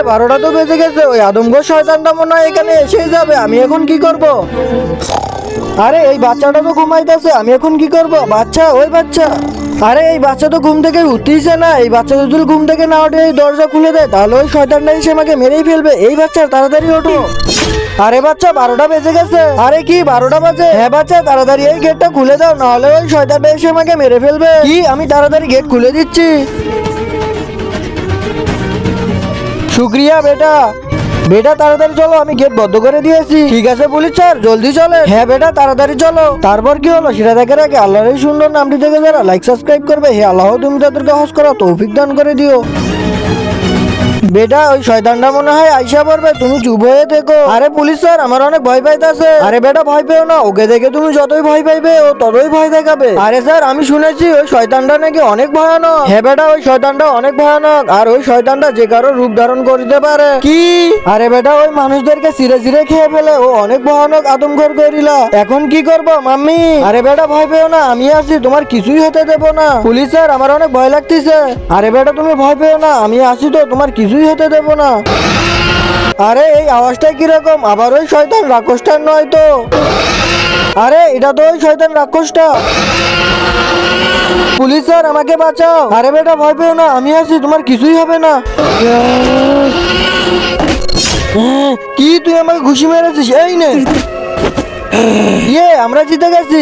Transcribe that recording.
12টা তো বেজে গেছে, ওই আদমগো শয়তানটা মনে হয় এখানে এসে যাবে। আমি এখন কি করব? আরে এই বাচ্চাটা তো ঘুমাইতেছে, আমি এখন কি করব? বাচ্চা, ওই বাচ্চা, আরে এই বাচ্চা তো ঘুম থেকে উঠতেইছে না। এই বাচ্চা যদি ঘুম থেকে না উঠে এই দরজা খুলে দেয় তাহলে ওই শয়তানটা এসে আমাকে মেরেই ফেলবে। এই বাচ্চা তাড়াতাড়ি ওঠো। আরে বাচ্চা 12টা বেজে গেছে। আরে কি 12টা বাজে? হ্যাঁ বাচ্চা তাড়াতাড়ি এই গেটটা খুলে দাও, নাহলে ওই শয়তানটা এসে আমাকে মেরে ফেলবে। কি? আমি তাড়াতাড়ি গেট খুলে দিচ্ছি। শুক্রিয়া বেটা। বেটা তাড়াতাড়ি চলো, আমি গেট বন্ধ করে দিয়েছি। ঠিক আছে পুলিশ স্যার, জলদি চলে। হ্যাঁ বেটা তাড়াতাড়ি চলো। তারপর কি হলো সেটা দেখার আগে আল্লাহর এই সুন্দর নামটি থেকে যারা লাইক সাবস্ক্রাইব করবে, হে আল্লাহ তুমি তাদেরকে হজ করা তৌফিক দান করে দিও। বেটা ওই শয়তানটা মনে হয় আইসা পড়বে, তুমি চুপ হয়ে থেকো। আরে পুলিশ স্যার আমার অনেক ভয় পাইতাছে। আরে বেটা ভয় পেও না, ওকে দেখে তুমি যতই ভয় পাইবে ও ততই ভয় দেখাবে। আরে স্যার আমি শুনেছি ওই শয়তানটা নাকি অনেক ভয়ানক। হ্যাঁ বেটা ওই শয়তানটা অনেক ভয়ানক, আর ওই শয়তানটা যে কারো রূপ ধারণ করতে পারে। কি? আরে বেটা ওই মানুষদেরকে চিরে চিরে খেয়ে ফেলে, ও অনেক ভয়ানক আদমখোর গরিলা। এখন কি করবো মাম্মি? আরে বেটা ভয় পেও না, আমি আছি, তোমার কিছুই হতে দেবো না। পুলিশ স্যার আমার অনেক ভয় লাগতেছে। আরে বেটা তুমি ভয় পেও না, আমি আছি তো, তোমার কিছুই হতে দেবো না। আরে এই আওয়াজটা কিরকম? আবার ওই শয়তান রাক্ষসটা নয় তো? আরে এটা তো ওই শয়তান রাক্ষসটা। পুলিশ স্যার আমাকে বাঁচাও। আরে বেটা ভয় পেও না, আমি আছি, তোমার কিছুই হবে না। কি তুই আমাকে ঘুষি মেরেছিস? এই নে। ইয়ে আমরা জিতে গেছি।